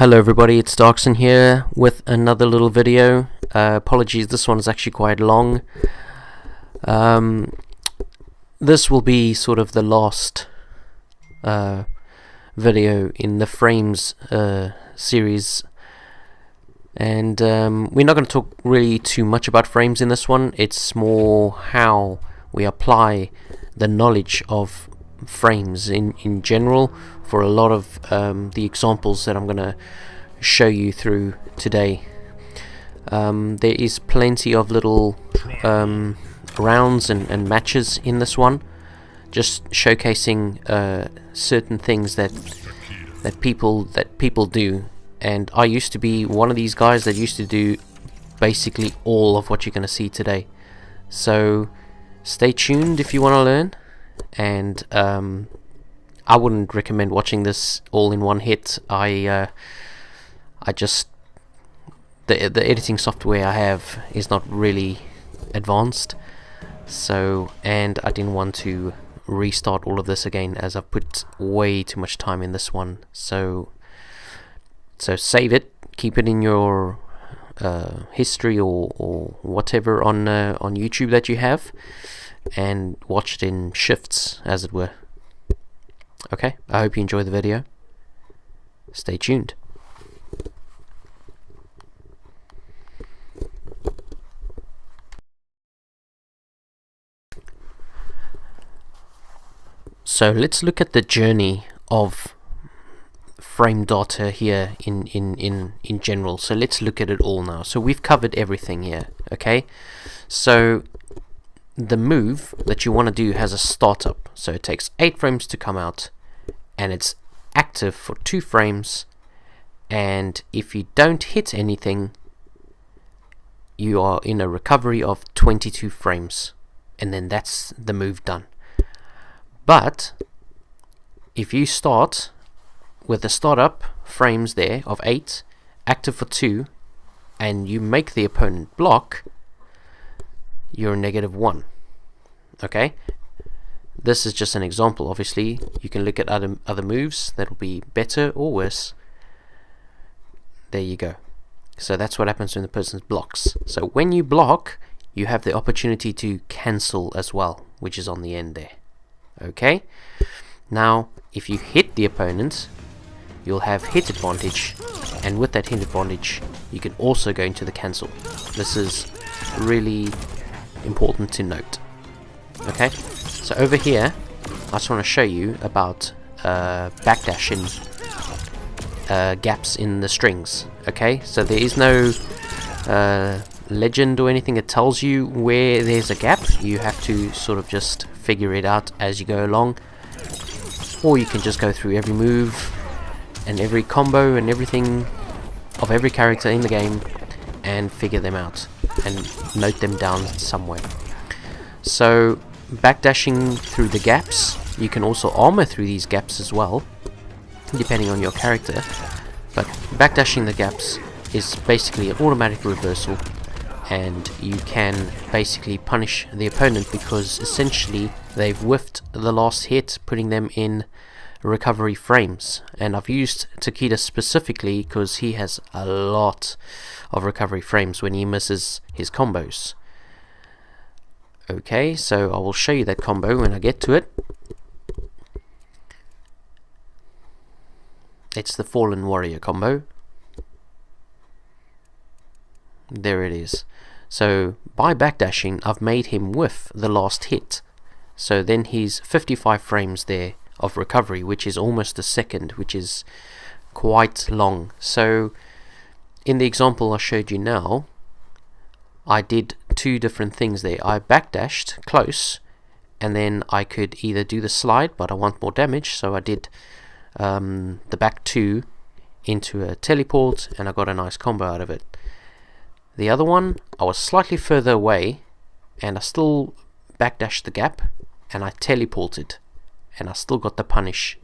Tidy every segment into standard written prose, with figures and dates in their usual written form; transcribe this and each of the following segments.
Hello everybody, it's Darkson here with another little video. Apologies, this one is actually quite long. This will be sort of the last video in the frames series, and we're not going to talk really too much about frames in this one. It's more how we apply the knowledge of frames in general for a lot of the examples that I'm going to show you through today. There is plenty of little rounds and matches in this one, just showcasing certain things that people do, and I used to be one of these guys that used to do basically all of what you're going to see today. So stay tuned if you want to learn, and I wouldn't recommend watching this all in one hit. I just the editing software I have is not really advanced, so, and I didn't want to restart all of this again as I've put way too much time in this one. So save it, keep it in your history or whatever on YouTube that you have, and watch it in shifts, as it were. Okay, I hope you enjoy the video. Stay tuned. So let's look at the journey of frame data here in general. So let's look at it all now. So we've covered everything here, okay? So the move that you want to do has a startup, so it takes 8 frames to come out, and it's active for 2 frames, and if you don't hit anything, you are in a recovery of 22 frames, and then that's the move done. But if you start with the startup frames there of 8, active for 2, and you make the opponent block, you're -1. Okay, this is just an example. Obviously you can look at other moves that will be better or worse. There you go. So that's what happens when the person blocks. So when you block, you have the opportunity to cancel as well, which is on the end there. Okay, now if you hit the opponent, you'll have hit advantage, and with that hit advantage you can also go into the cancel. This is really important to note. Okay, so over here I just want to show you about backdashing gaps in the strings. Okay, so there is no legend or anything that tells you where there's a gap. You have to sort of just figure it out as you go along, or you can just go through every move and every combo and everything of every character in the game and figure them out and note them down somewhere. So backdashing through the gaps, you can also armor through these gaps as well, depending on your character, but backdashing the gaps is basically an automatic reversal, and you can basically punish the opponent because essentially they've whiffed the last hit, putting them in recovery frames. And I've used Takeda specifically because he has a lot of recovery frames when he misses his combos. Okay, so I will show you that combo when I get to it. It's the Fallen Warrior combo. There it is. So by backdashing, I've made him whiff the last hit. So then he's 55 frames there of recovery, which is almost a second, which is quite long. So in the example I showed you now, I did 2 different things there. I backdashed close, and then I could either do the slide, but I want more damage, so I did the back 2 into a teleport, and I got a nice combo out of it. The other one, I was slightly further away, and I still backdashed the gap, and I teleported, and I still got the punish.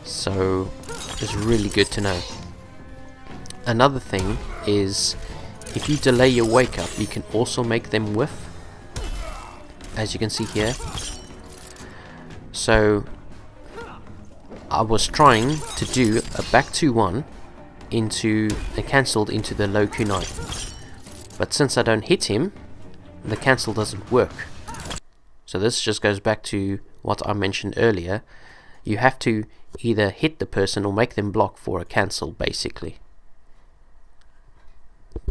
So it's really good to know. Another thing is, if you delay your wake up, you can also make them whiff, as you can see here. So I was trying to do a back 2-1 into and cancelled into the low kunai, but since I don't hit him, the cancel doesn't work. So this just goes back to what I mentioned earlier. You have to either hit the person or make them block for a cancel, basically.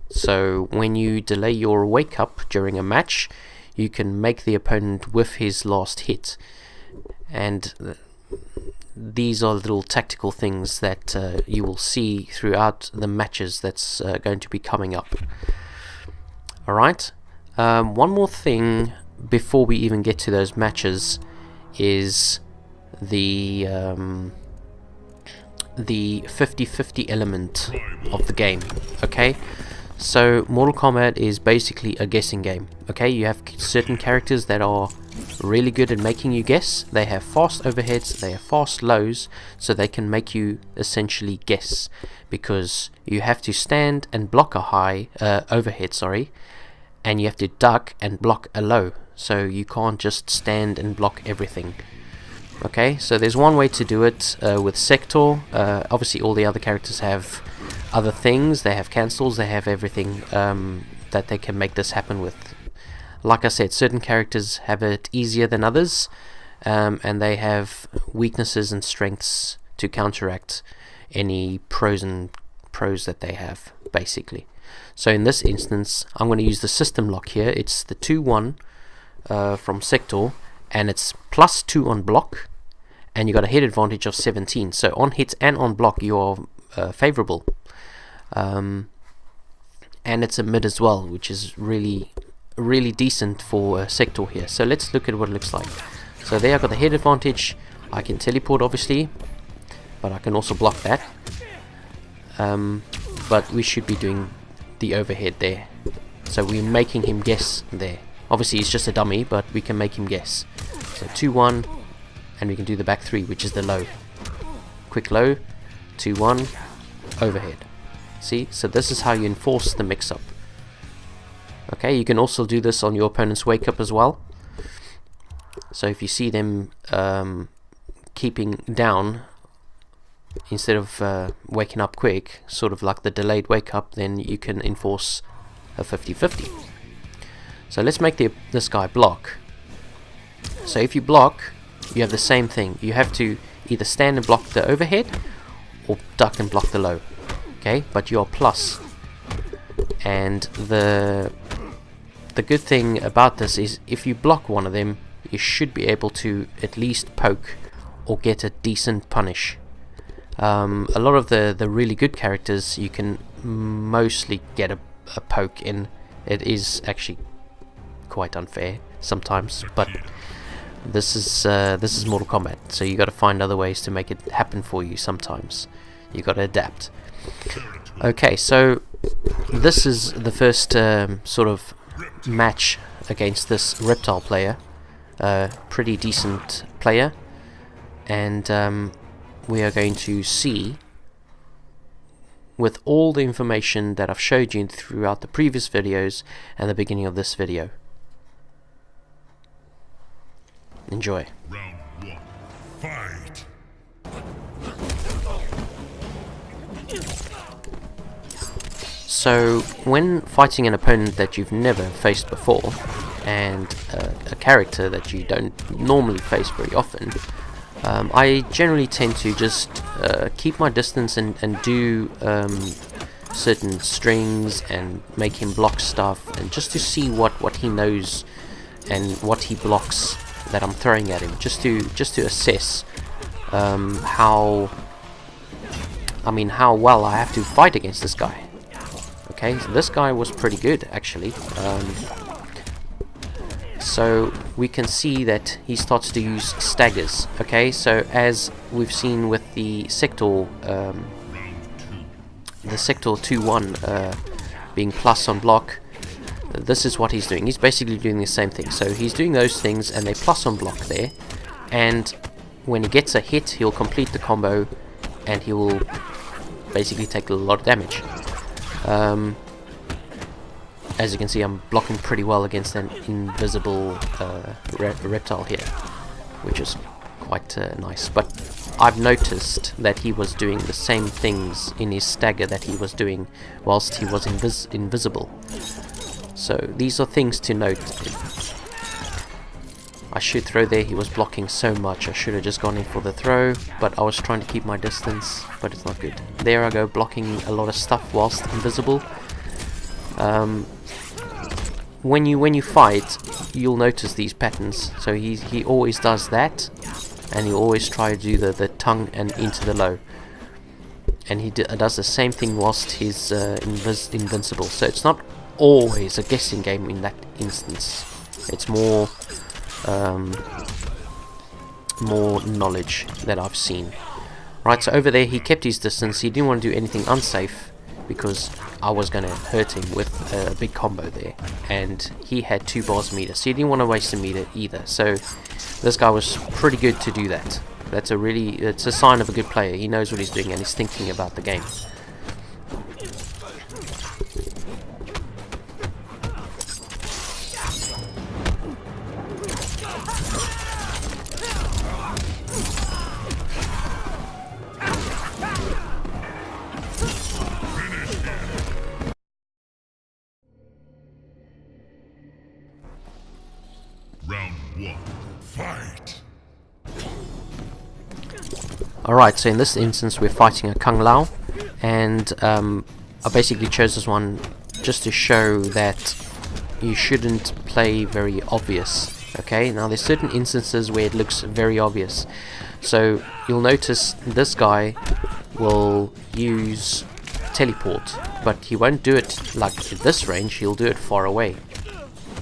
So when you delay your wake up during a match, you can make the opponent whiff his last hit, and these are little tactical things that you will see throughout the matches that's going to be coming up. Alright, one more thing before we even get to those matches is the 50-50 element of the game. Okay, so Mortal Kombat is basically a guessing game. Okay, you have certain characters that are really good at making you guess. They have fast overheads, they have fast lows, so they can make you essentially guess, because you have to stand and block a high overhead, and you have to duck and block a low, so you can't just stand and block everything. Okay, so there's one way to do it with Sector. Obviously all the other characters have other things, they have cancels, they have everything that they can make this happen with. Like I said, certain characters have it easier than others, and they have weaknesses and strengths to counteract any pros that they have, basically. So in this instance, I'm going to use the system lock here. It's the 2-1 from Sector, and it's +2 on block, and you got a hit advantage of 17. So on hit and on block, you are favorable. And it's a mid as well, which is really decent for Sector here. So let's look at what it looks like. So there I got the hit advantage. I can teleport obviously, but I can also block that. But we should be doing the overhead there. So we're making him guess there. Obviously he's just a dummy, but we can make him guess. So 2-1, and we can do the back 3, which is the low. Quick low, 2-1, overhead. See, so this is how you enforce the mix-up. Okay, you can also do this on your opponent's wake up as well. So if you see them keeping down instead of waking up quick, sort of like the delayed wake up, then you can enforce a 50-50. So let's make this guy block. So if you block, you have the same thing. You have to either stand and block the overhead or duck and block the low. Okay, but you're plus. And the good thing about this is if you block one of them, you should be able to at least poke or get a decent punish. A lot of the really good characters, you can mostly get a poke in. It is actually quite unfair sometimes, but this is Mortal Kombat, so you got to find other ways to make it happen for you. Sometimes you got to adapt. Okay, so this is the first sort of match against this reptile player, pretty decent player, and we are going to see, with all the information that I've showed you throughout the previous videos and the beginning of this video. Enjoy. Round 1. Fight. So when fighting an opponent that you've never faced before, and a character that you don't normally face very often, I generally tend to just keep my distance and do certain strings and make him block stuff, and just to see what he knows and what he blocks that I'm throwing at him, just to assess how well I have to fight against this guy. Okay, so this guy was pretty good actually. So we can see that he starts to use staggers. Okay, so as we've seen with the Sector 2-1 being plus on block, this is what he's doing. He's basically doing the same thing. So he's doing those things and they plus on block there, and when he gets a hit, he'll complete the combo and he will basically take a lot of damage. As you can see, I'm blocking pretty well against an invisible reptile here, which is quite nice. But I've noticed that he was doing the same things in his stagger that he was doing whilst he was invisible. So these are things to note. I should throw there, he was blocking so much, I should have just gone in for the throw, but I was trying to keep my distance, but it's not good. There I go, blocking a lot of stuff whilst invisible. When you fight, you'll notice these patterns. So he always does that, and he'll always try to do the tongue and into the low. And he does the same thing whilst he's invincible. So it's not always a guessing game in that instance. It's more knowledge that I've seen. Right, so over there he kept his distance. He didn't want to do anything unsafe because I was going to hurt him with a big combo there, and he had 2 bars a meter, so he didn't want to waste a meter either. So this guy was pretty good to do that. It's a sign of a good player. He knows what he's doing and he's thinking about the game. Round 1. Fight! Alright, so in this instance we're fighting a Kung Lao, and I basically chose this one just to show that you shouldn't play very obvious. Okay, now there's certain instances where it looks very obvious. So you'll notice this guy will use teleport, but he won't do it like at this range, he'll do it far away,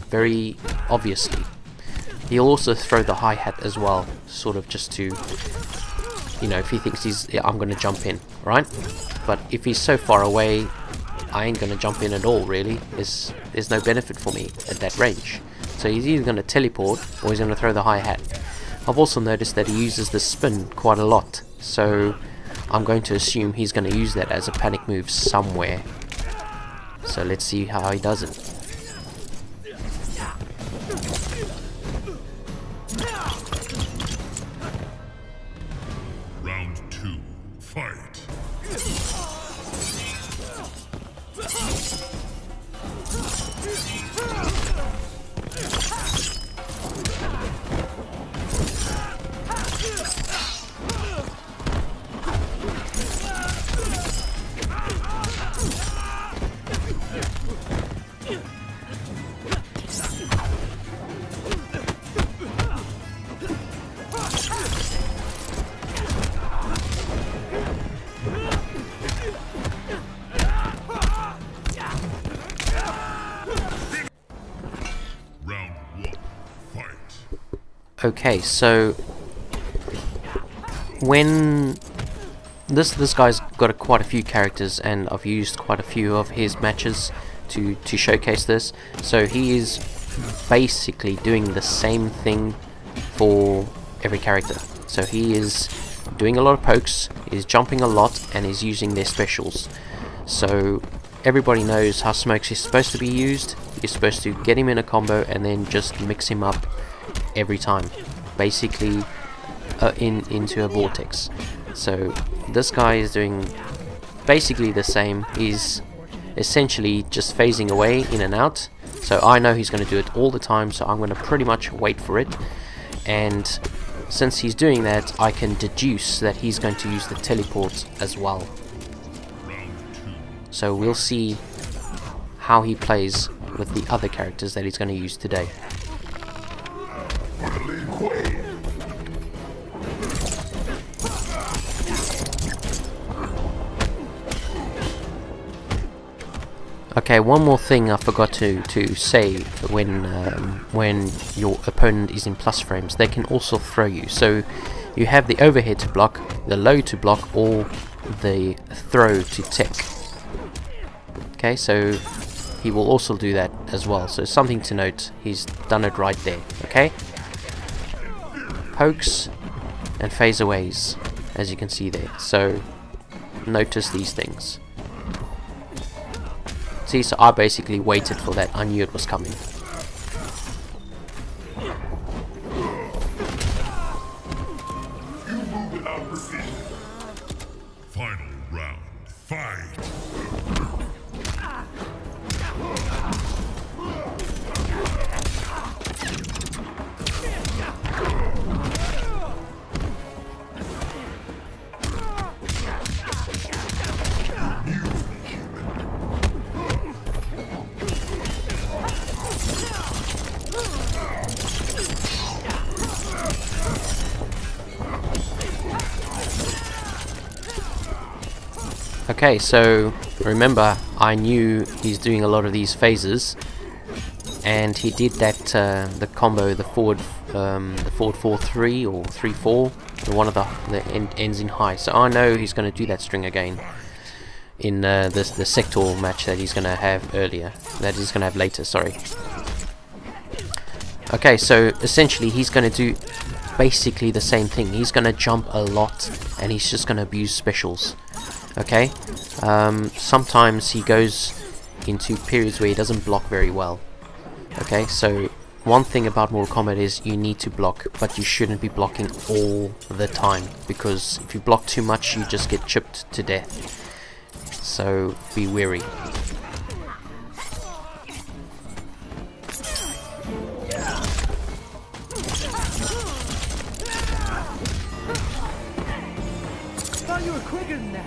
very obviously. He'll also throw the hi-hat as well, sort of just to, you know, if he thinks I'm going to jump in, right? But if he's so far away, I ain't going to jump in at all, really. There's no benefit for me at that range. So he's either going to teleport or he's going to throw the hi-hat. I've also noticed that he uses the spin quite a lot, so I'm going to assume he's going to use that as a panic move somewhere. So let's see how he does it. Round 2. Fight! Okay, so when this guy's got quite a few characters, and I've used quite a few of his matches to showcase this. So he is basically doing the same thing for every character. So he is doing a lot of pokes, he's jumping a lot, and he's using their specials. So everybody knows how smokes is supposed to be used. You're supposed to get him in a combo and then just mix him up every time, basically into a vortex. So this guy is doing basically the same. He's essentially just phasing away in and out, so I know he's going to do it all the time, so I'm going to pretty much wait for it. And since he's doing that, I can deduce that he's going to use the teleport as well. So we'll see how he plays with the other characters that he's going to use today. Okay, one more thing I forgot to say. When your opponent is in plus frames, they can also throw you. So you have the overhead to block, the low to block, or the throw to tech. Okay, so he will also do that as well. So something to note, he's done it right there. Okay, pokes and phase aways, as you can see there. So notice these things. See, so I basically waited for that. I knew it was coming. Okay, so remember, I knew he's doing a lot of these phases, and he did that the combo, the forward 4-3 or 3-4, the one of the ends in high. So I know he's going to do that string again in the sector match that he's going to have earlier, that he's going to have later. Sorry. Okay, so essentially he's going to do basically the same thing. He's going to jump a lot, and he's just going to abuse specials. Okay, sometimes he goes into periods where he doesn't block very well. Okay, so one thing about Mortal Kombat is you need to block, but you shouldn't be blocking all the time, because if you block too much you just get chipped to death. So be wary. Thought you were quicker than that.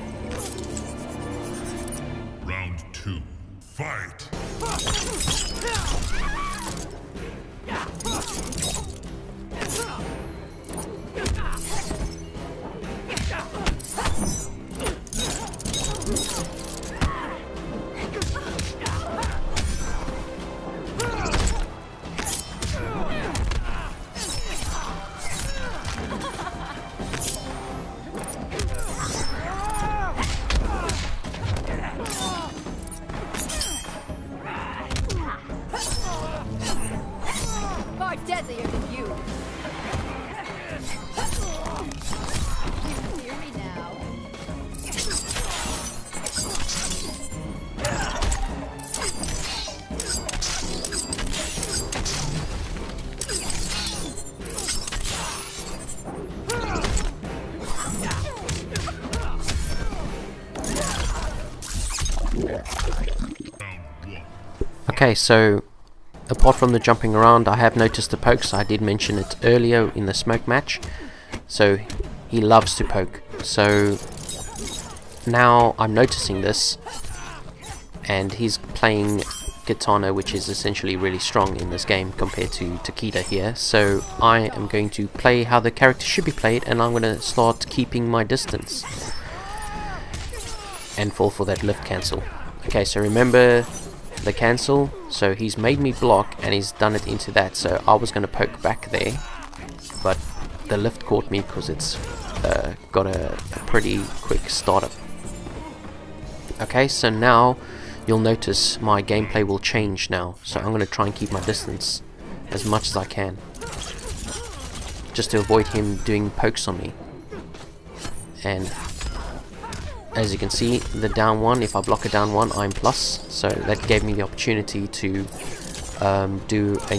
Round 2. Fight! Far deadlier than you. You hear me now? Okay, so apart from the jumping around, I have noticed the pokes. I did mention it earlier in the smoke match. So he loves to poke. So now I'm noticing this, and he's playing Katana, which is essentially really strong in this game compared to Takeda here. So I am going to play how the character should be played, and I'm going to start keeping my distance and fall for that lift cancel. Okay, so remember the cancel, so he's made me block and he's done it into that, so I was going to poke back there, but the lift caught me because it's got a pretty quick startup. Okay, so now you'll notice my gameplay will change now, so I'm going to try and keep my distance as much as I can, just to avoid him doing pokes on me. And as you can see, the down one, if I block a down one, I'm plus, so that gave me the opportunity to do a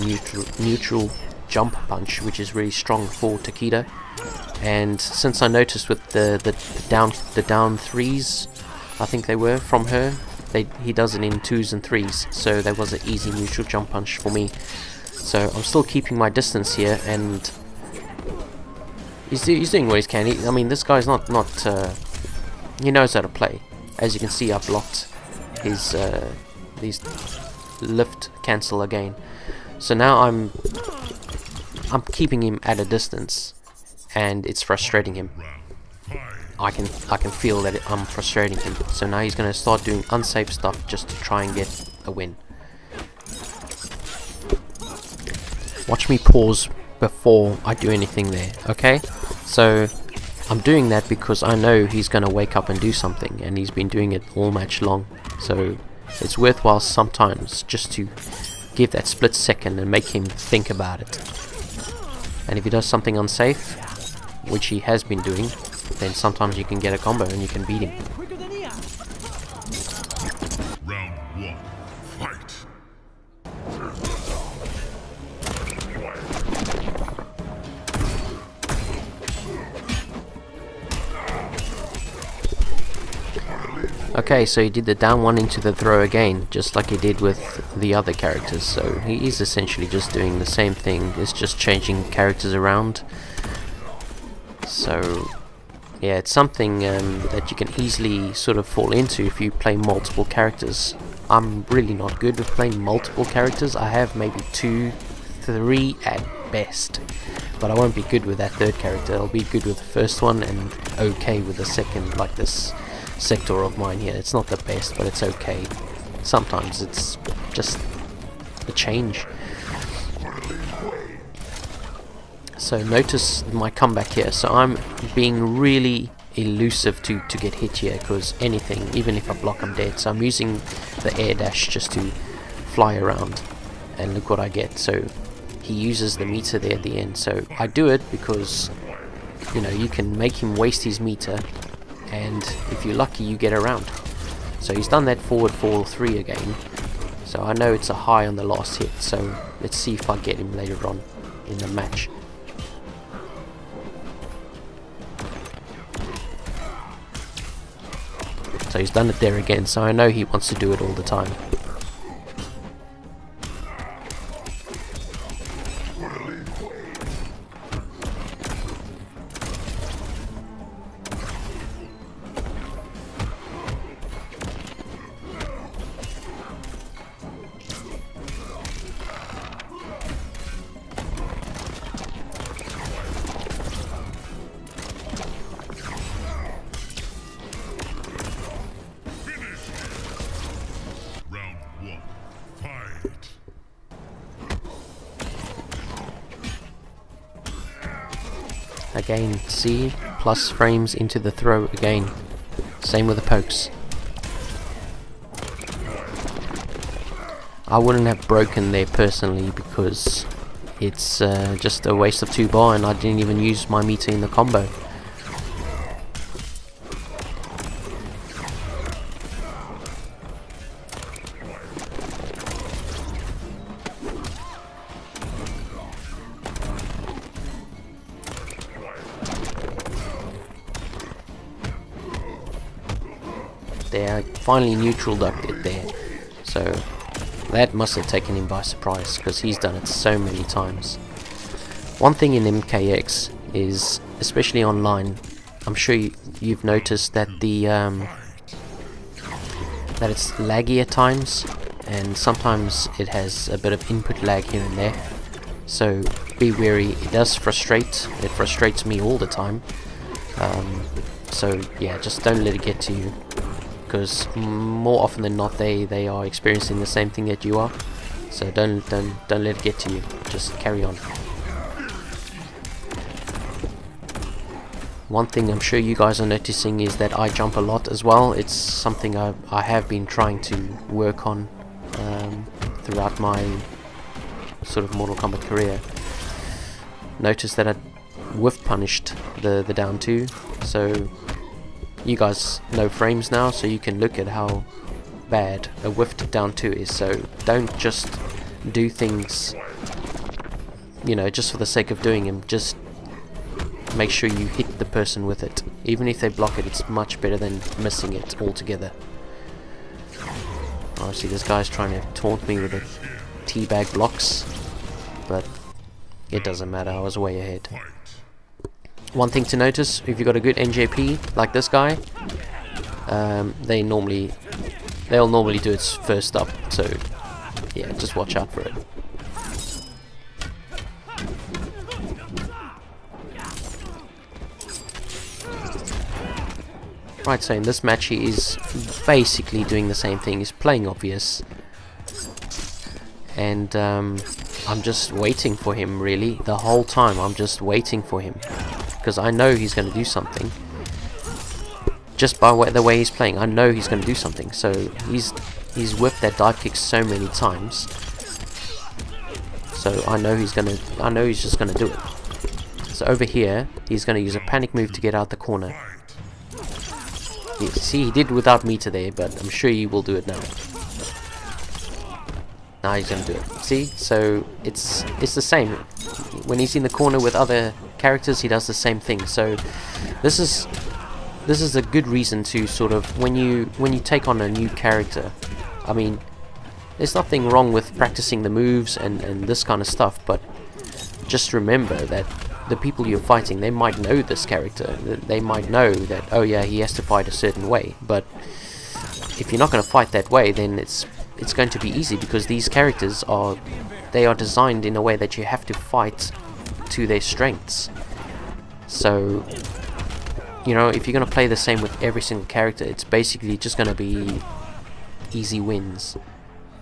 neutral jump punch, which is really strong for Takeda. And since I noticed with the down threes, I think they were from her, he does it in 2s and 3s, so that was an easy neutral jump punch for me. So I'm still keeping my distance here, and he's doing what he can. I mean, this guy's not he knows how to play. As you can see, I blocked his these lift cancel again. So now I'm keeping him at a distance, and it's frustrating him. I can feel that I'm frustrating him. So now he's going to start doing unsafe stuff just to try and get a win. Watch me pause before I do anything there. Okay, so I'm doing that because I know he's going to wake up and do something, and he's been doing it all match long. So it's worthwhile sometimes just to give that split second and make him think about it. And if he does something unsafe, which he has been doing, then sometimes you can get a combo and you can beat him. Round 1. Fight! Okay, so he did the down one into the throw again, just like he did with the other characters. So he is essentially just doing the same thing, it's just changing characters around. So yeah, it's something that you can easily sort of fall into if you play multiple characters. I'm really not good with playing multiple characters. I have maybe 2, 3 at best, but I won't be good with that third character. I'll be good with the first one and okay with the second, like this sector of mine here. It's not the best, but it's okay. Sometimes it's just a change. So notice my comeback here. So I'm being really elusive to get hit here, because anything, even if I block, I'm dead. So I'm using the air dash just to fly around, and look what I get. So he uses the meter there at the end. So I do it because, you know, you can make him waste his meter, and if you're lucky you get around. So he's done that forward fall 3 again. So I know it's a high on the last hit, so let's see if I get him later on in the match. So he's done it there again, so I know he wants to do it all the time. Again, see, plus frames into the throw again. Same with the pokes. I wouldn't have broken there personally, because it's just a waste of 2 bar, and I didn't even use my meter in the combo. There, finally neutral ducked it there, so that must have taken him by surprise, because he's done it so many times. One thing in MKX is, especially online, I'm sure you've noticed that the that it's laggy at times, and sometimes it has a bit of input lag here and there, so be wary. It does frustrate. It frustrates me all the time. So yeah, just don't let it get to you, because more often than not they are experiencing the same thing that you are. So don't let it get to you. Just carry on. One thing I'm sure you guys are noticing is that I jump a lot as well. It's something I have been trying to work on throughout my sort of Mortal Kombat career. Notice that I whiff punished the down 2, so you guys know frames now, so you can look at how bad a whiffed down 2 is. So don't just do things, you know, just for the sake of doing them. Just make sure you hit the person with it. Even if they block it, it's much better than missing it altogether. Oh, see, this guy's trying to taunt me with the teabag blocks, but it doesn't matter, I was way ahead. One thing to notice, if you've got a good NJP like this guy, they'll normally do it first up, so yeah, just watch out for it. Right, so in this match he is basically doing the same thing. He's playing obvious, and I'm just waiting for him, really. The whole time I'm just waiting for him, because I know he's going to do something. Just by the way he's playing, I know he's going to do something. So he's whipped that dive kick so many times, so I know he's just going to do it. So over here he's going to use a panic move to get out the corner. See, he did without meter there, but I'm sure he will do it now. Now he's going to do it. See? So it's the same. When he's in the corner with other characters, he does the same thing. So this is a good reason to sort of, when you take on a new character, I mean, there's nothing wrong with practicing the moves and this kind of stuff, but just remember that the people you're fighting, they might know this character. They might know that, oh yeah, he has to fight a certain way. But if you're not going to fight that way, then it's going to be easy, because these characters are designed in a way that you have to fight to their strengths. So you know, if you're going to play the same with every single character, it's basically just going to be easy wins.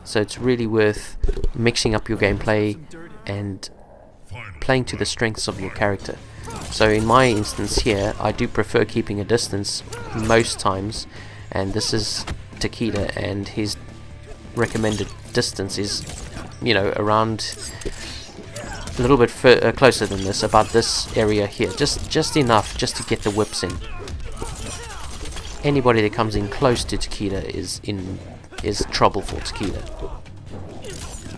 So it's really worth mixing up your gameplay and playing to the strengths of your character. So in my instance here, I do prefer keeping a distance most times, and this is Takeda, and his recommended distance is, you know, around a little bit closer than this, about this area here, just enough just to get the whips in. Anybody that comes in close to Takeda is trouble for Takeda.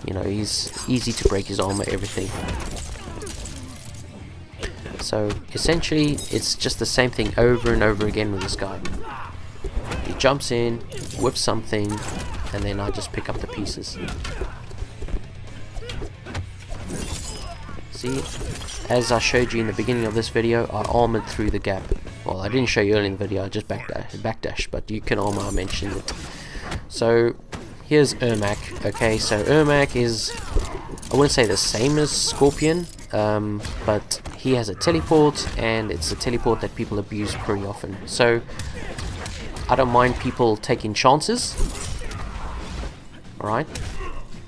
You know, he's easy to break his armor, everything. So essentially it's just the same thing over and over again with this guy. He jumps in, whips something, and then I just pick up the pieces. See, as I showed you in the beginning of this video, I armored through the gap. Well, I didn't show you earlier in the video, I just backdash, but you can armor, I mentioned it. So here's Ermac. Okay, so Ermac is, I wouldn't say the same as Scorpion, but he has a teleport, and it's a teleport that people abuse pretty often. So I don't mind people taking chances, alright,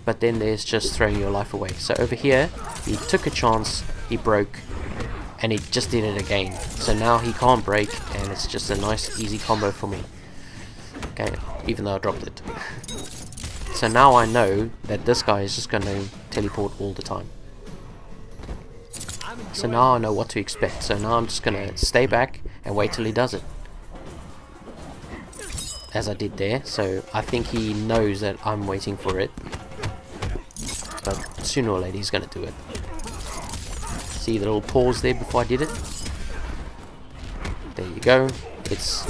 but then there's just throwing your life away. So over here, he took a chance, he broke, and he just did it again. So now he can't break, and it's just a nice easy combo for me. Okay, even though I dropped it. So now I know that this guy is just going to teleport all the time. So now I know what to expect. So now I'm just going to stay back and wait till he does it, as I did there. So I think he knows that I'm waiting for it, but sooner or later he's going to do it. See the little pause there before I did it? There you go. It's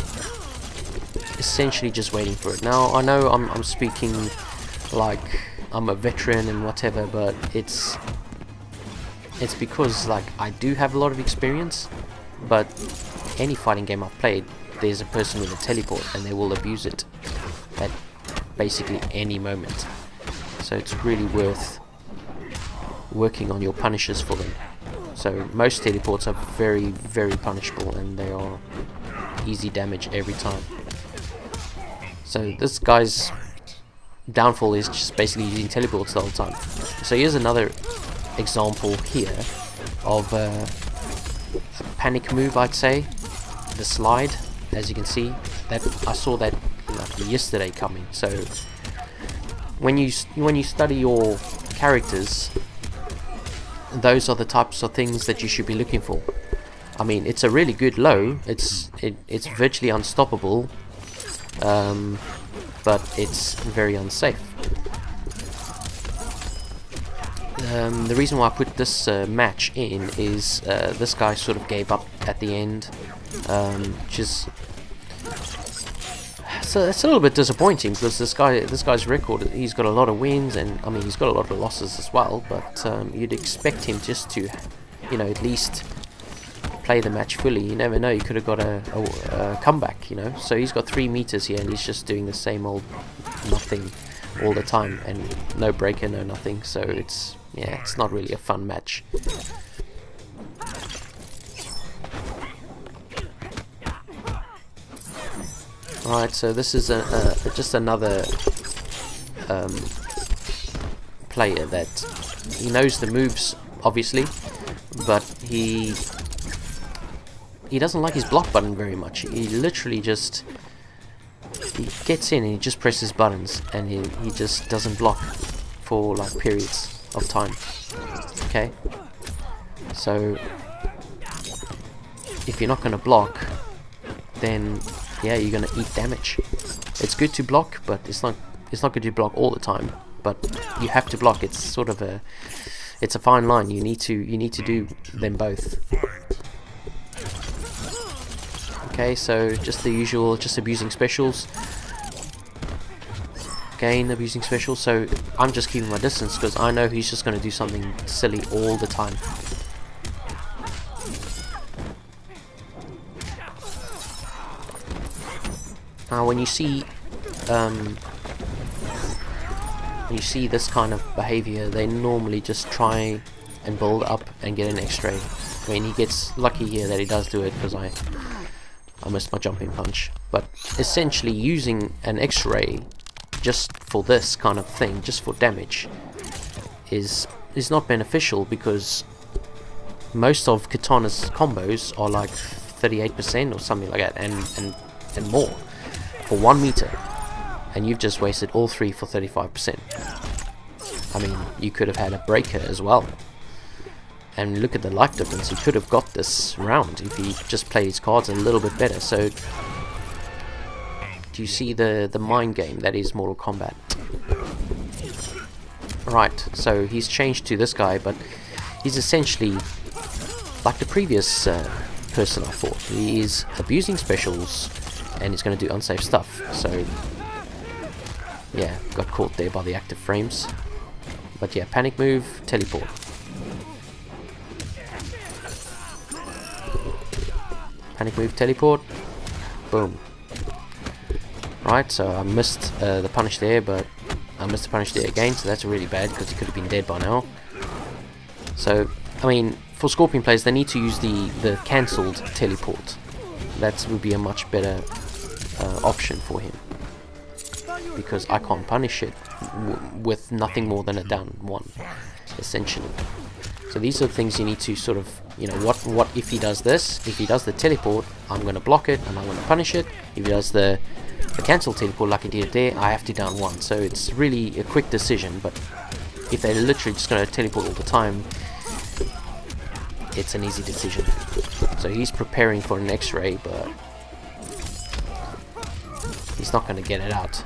essentially just waiting for it. Now I know I'm speaking like I'm a veteran and whatever, but it's because like I do have a lot of experience, but any fighting game I've played, there's a person with a teleport and they will abuse it at basically any moment. So it's really worth working on your punishes for them. So most teleports are very, very punishable, and they are easy damage every time. So this guy's downfall is just basically using teleports the whole time. So here's another example here of a panic move, I'd say. The slide, as you can see, that I saw that like yesterday coming. So when you study your characters, those are the types of things that you should be looking for. I mean, it's a really good low. It's virtually unstoppable, but it's very unsafe. The reason why I put this match in is this guy sort of gave up at the end, which is so it's a little bit disappointing, because this guy's record, he's got a lot of wins, and I mean he's got a lot of losses as well, but you'd expect him just to, you know, at least play the match fully. You never know, you could have got a comeback, you know. So he's got 3 meters here, and he's just doing the same old nothing all the time, and no breaker, no nothing. So it's, yeah, it's not really a fun match. Alright, so this is just another player that he knows the moves, obviously, but he doesn't like his block button very much. He literally just, he gets in and he just presses buttons, and he just doesn't block for like periods of time. Okay, so if you're not going to block, then yeah, you're gonna eat damage. It's good to block, but it's not good to block all the time. But you have to block. It's sort of it's a fine line. You need to do them both. Okay, so just the usual, just abusing specials. Again, abusing specials. So I'm just keeping my distance because I know he's just gonna do something silly all the time. Now when you see this kind of behavior, they normally just try and build up and get an X-ray. I mean, he gets lucky here that he does do it, because I missed my jumping punch. But essentially using an X-ray just for this kind of thing, just for damage, is not beneficial, because most of Katana's combos are like 38% or something like that, and more for 1 meter, and you've just wasted all 3 for 35%. I mean, you could have had a breaker as well, and look at the life difference. He could have got this round if he just played his cards a little bit better. So do you see the mind game that is Mortal Kombat? Right, so he's changed to this guy, but he's essentially like the previous person I fought. He is abusing specials and he's going to do unsafe stuff. So yeah, got caught there by the active frames. But yeah, panic move, teleport. Panic move, teleport. Boom. Right, so I missed the punish there, but I missed the punish there again, so that's really bad because he could have been dead by now. So, I mean, for Scorpion players, they need to use the cancelled teleport. That would be a much better option for him, because I can't punish it with nothing more than a down 1, essentially. So these are the things you need to sort of, you know, what if he does this? If he does the teleport, I'm going to block it and I'm going to punish it. If he does the cancel teleport like he did there, I have to down 1. So it's really a quick decision, but if they're literally just going to teleport all the time, it's an easy decision. So he's preparing for an X-ray, but he's not going to get it out.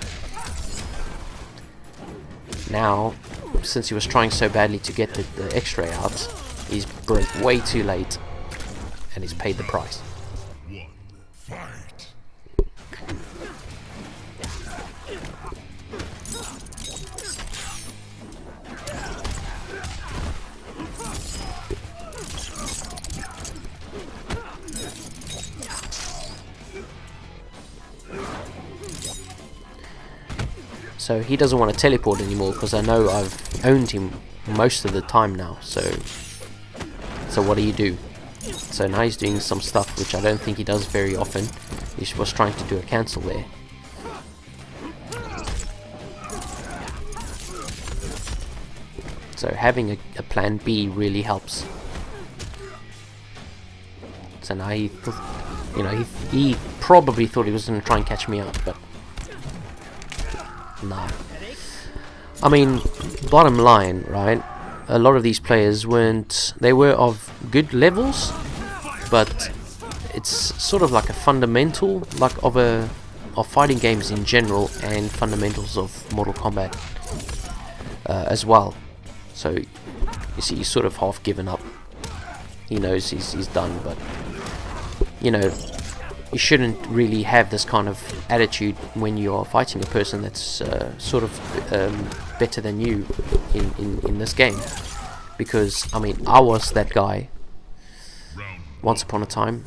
Now, since he was trying so badly to get the X-ray out, he's broke way too late, and he's paid the price. One, fight. So he doesn't want to teleport anymore, because I know I've owned him most of the time now. So what do? So now he's doing some stuff which I don't think he does very often. He was trying to do a cancel there. So having a plan B really helps. So now he probably thought he was going to try and catch me out, but no. I mean, bottom line, right? A lot of these players they were of good levels, but it's sort of like a fundamental, like of fighting games in general, and fundamentals of Mortal Kombat as well. So you see, he's sort of half given up. He knows he's done, but you know, you shouldn't really have this kind of attitude when you are fighting a person that's sort of better than you in this game. Because, I mean, I was that guy once upon a time.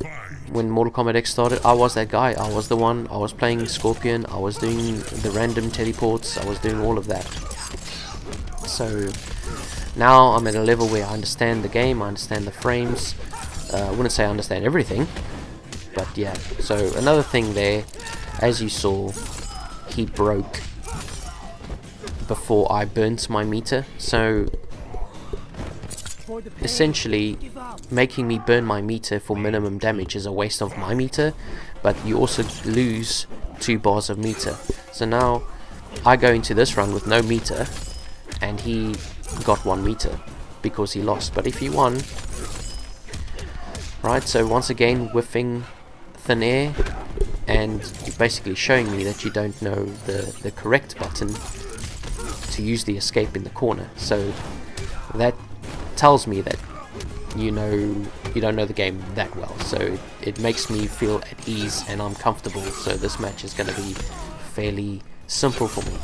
When Mortal Kombat X started, I was that guy. I was the one. I was playing Scorpion. I was doing the random teleports. I was doing all of that. So now I'm at a level where I understand the game. I understand the frames. I wouldn't say I understand everything, but yeah. So another thing there, as you saw, he broke before I burnt my meter. So essentially making me burn my meter for minimum damage is a waste of my meter, but you also lose 2 bars of meter. So now I go into this run with no meter, and he got 1 meter because he lost. But if he won, right, so once again whiffing thin air, and you're basically showing me that you don't know the correct button to use the escape in the corner. So that tells me that you don't know the game that well. So it makes me feel at ease and I'm comfortable. So this match is going to be fairly simple for me.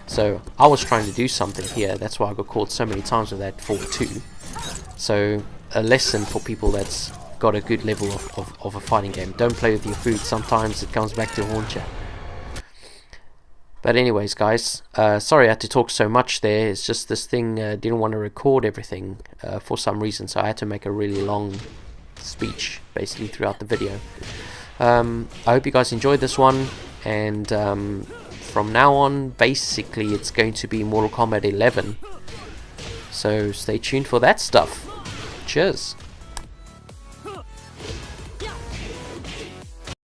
So I was trying to do something here. That's why I got caught so many times with that 4-2. So a lesson for people that's got a good level of a fighting game: don't play with your food. Sometimes it comes back to haunt you. But anyways, guys, sorry I had to talk so much there. It's just this thing didn't want to record everything for some reason, so I had to make a really long speech basically throughout the video. I hope you guys enjoyed this one, and from now on basically it's going to be Mortal Kombat 11, so stay tuned for that stuff. Cheers.